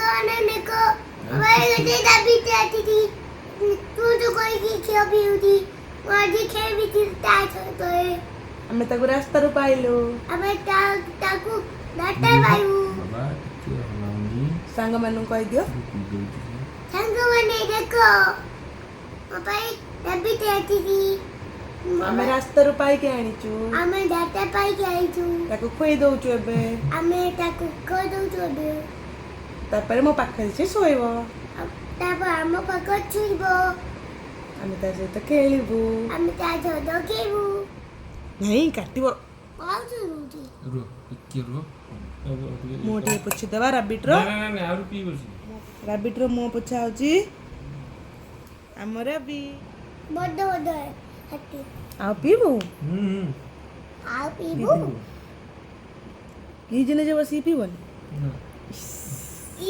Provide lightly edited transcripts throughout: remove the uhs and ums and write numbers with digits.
ସାଙ୍ଗମାନେ ଦେଖ ଭାଇ ଗୋଟେ ଦାବିଟେ ଆସିଛି ତୁ ତ କହିକି ଖେଳ ପିଉଠି ମୁଁ ଆଜି ଖେଳିବି ତା ସହିତ ଆମେ ତାକୁ ରାସ୍ତାରୁ ପାଇଲୁ। ଆମେ ତାକୁ ଦାଟା ପାଇବୁ। ବାବା ଟିକେ ହଲାଉନି ସାଙ୍ଗମାନଙ୍କୁ କହିଦିଅ। ପି ଦଉଛି ସାଙ୍ଗମାନେ ଦେଖ ମୋ ପାଇଁ ଦାବିଟେ ଆସିଛି ଆମେ ରାସ୍ତାରୁ ପାଇକି ଆଣିଛୁ। ଆମେ ଦାଟା ପାଇକି ଆଇଛୁ ତାକୁ ଖୁଏଇ ଦଉଛୁ ଏବେ। ଆମେ ତାକୁ କହିଦଉଛୁ ଏବେ ତାପରେ ମୋ ପାଖରେ ସେ ଶୋଇବ। ତାପରେ ଆମ ପାଖରେ ଛୁଇଁବ ଆମେ ତା ସହିତ ଖେଳିବୁ। ଆମେ ତା ସହିତ ଖେଳିବୁ ନାଇଁ କାଟିବ। ପାଉଛୁ ରୁଟି ରୁହ ଟିକେ ରୁହ ମୁହଁ ଟିକେ ପୋଛିଦେବା ରାବିଟ୍ର। ନା ଆହୁରି ପିଇ ବସି ରାବିଟ୍ର ମୁହଁ ପୋଛା ହଉଛି। ଆମ ରବି ବଡ଼ ବଡ଼ ହାତୀ ଆଉ ପିଇବୁ। ଆଉ ପିଇବୁ ନିଜେ ନିଜେ ବସିକି ପିଇବନି।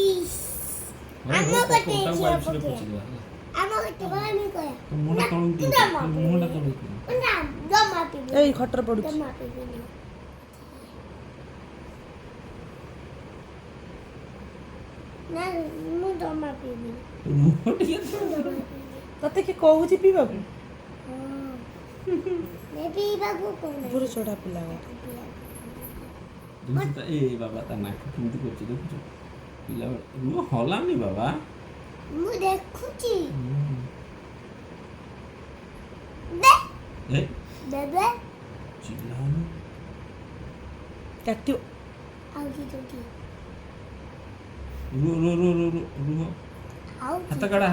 ଇସ୍ ଆମ କଟେ ଝିଅ ପକେ ଆମ କଟେ ବାହାନି କୟା ମୁହଁଟା ତଳକୁ ମୁହଁଟା ତଳକୁ ନା ଜମା ପିଇବୁ ଏଇ ଖଟରେ ପଡୁଛି। ଜମା ପିଇବୁନି ନା ମୁଁ ଜମା ପିଇବିନି ମୁହଁ ଟିକେ ଜମା ପିଇବିନି ତତେ କିଏ କହୁଛି ପିଇବାକୁ? मैं ପିଇବାକୁ କହୁନି ପୁରା ଛୋଟା ପିଲା ଏ ବାବା ତା ନାକ କେମିତି କରୁଛି ଦେଖୁଛ ପିଲା ରୁହ ହଲାନି ବାବା ମୁଁ ଦେଖୁଛି ଏ ବେବେ ଚିଲ୍ଲାନି କାଟିବ। ଆଉ କି ରୁହ ଆଉ ହାତ କାଢା